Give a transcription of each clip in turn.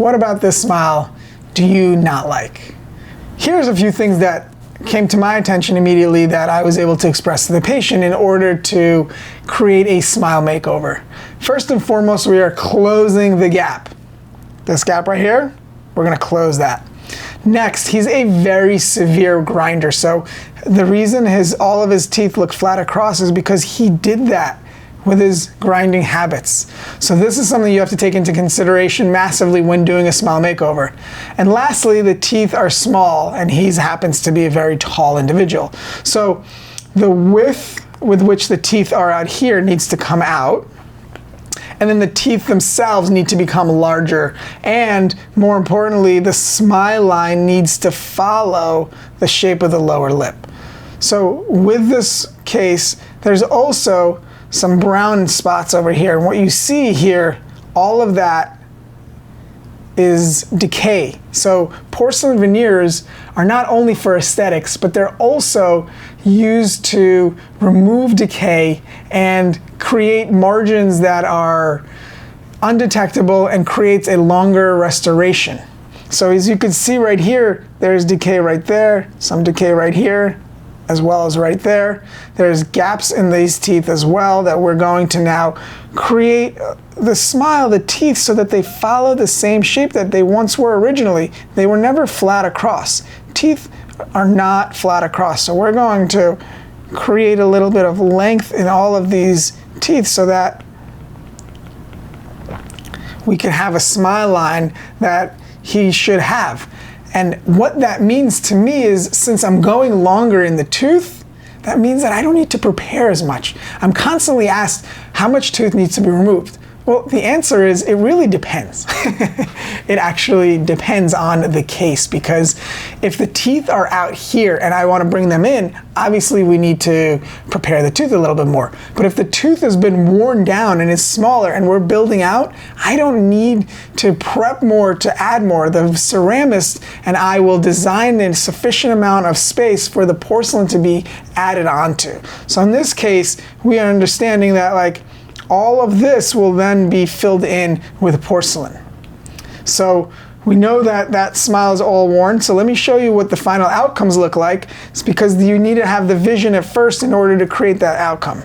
what about this smile do you not like? Here's a few things that came to my attention immediately that I was able to express to the patient in order to create a smile makeover. First and foremost, we are closing the gap. This gap right here, we're gonna close that. Next, he's a very severe grinder. So the reason all of his teeth look flat across is because he did that with his grinding habits. So this is something you have to take into consideration massively when doing a smile makeover. And lastly, the teeth are small, and he happens to be a very tall individual. So the width with which the teeth are out here needs to come out, and then the teeth themselves need to become larger. And more importantly, the smile line needs to follow the shape of the lower lip. So with this case, there's also some brown spots over here. And what you see here, all of that is decay. So porcelain veneers are not only for aesthetics, but they're also used to remove decay and create margins that are undetectable and creates a longer restoration. So as you can see right here, there's decay right there, some decay right here, as well as right there. There's gaps in these teeth as well that we're going to now create the smile, the teeth, so that they follow the same shape that they once were originally. They were never flat across. Teeth are not flat across. So we're going to create a little bit of length in all of these teeth so that we can have a smile line that he should have. And what that means to me is, since I'm going longer in the tooth, that means that I don't need to prepare as much. I'm constantly asked how much tooth needs to be removed. Well, the answer is it really depends. It actually depends on the case, because if the teeth are out here and I want to bring them in, obviously we need to prepare the tooth a little bit more. But if the tooth has been worn down and is smaller and we're building out, I don't need to prep more to add more. The ceramist and I will design a sufficient amount of space for the porcelain to be added onto. So in this case, we are understanding that all of this will then be filled in with porcelain. So we know that that smile is all worn. So let me show you what the final outcomes look like. It's because you need to have the vision at first in order to create that outcome.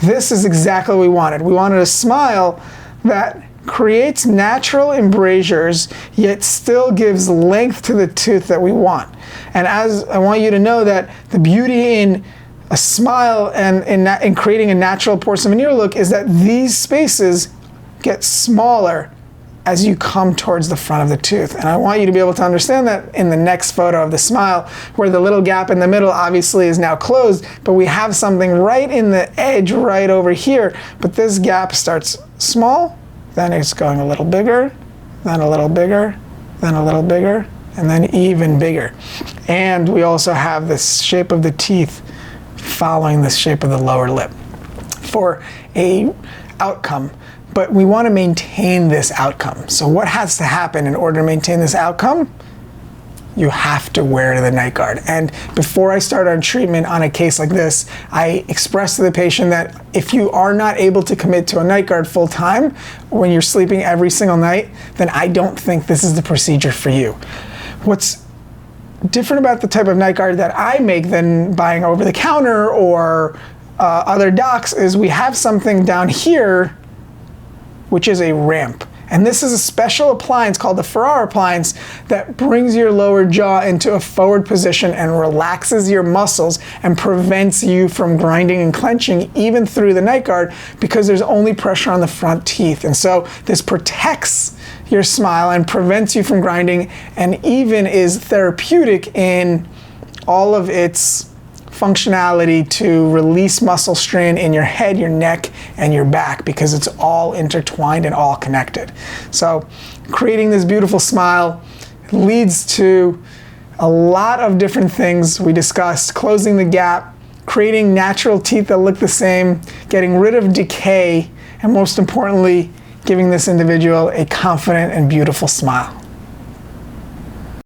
This is exactly what we wanted. We wanted a smile that creates natural embrasures, yet still gives length to the tooth that we want. And as I want you to know that the beauty in a smile and in creating a natural porcelain veneer look is that these spaces get smaller as you come towards the front of the tooth. And I want you to be able to understand that in the next photo of the smile, where the little gap in the middle obviously is now closed, but we have something right in the edge right over here. But this gap starts small, then it's going a little bigger, then a little bigger, then a little bigger, and then even bigger. And we also have this shape of the teeth following the shape of the lower lip for a outcome. But we want to maintain this outcome. So what has to happen in order to maintain this outcome? You have to wear the night guard. And before I start on treatment on a case like this, I express to the patient that if you are not able to commit to a night guard full time when you're sleeping every single night, then I don't think this is the procedure for you. What's different about the type of night guard that I make than buying over the counter or other docs is we have something down here which is a ramp. And this is a special appliance called the Ferrara appliance that brings your lower jaw into a forward position and relaxes your muscles and prevents you from grinding and clenching even through the night guard, because there's only pressure on the front teeth. And so this protects your smile and prevents you from grinding, and even is therapeutic in all of its functionality to release muscle strain in your head, your neck, and your back, because it's all intertwined and all connected. So creating this beautiful smile leads to a lot of different things we discussed: closing the gap, creating natural teeth that look the same, getting rid of decay, and most importantly, giving this individual a confident and beautiful smile.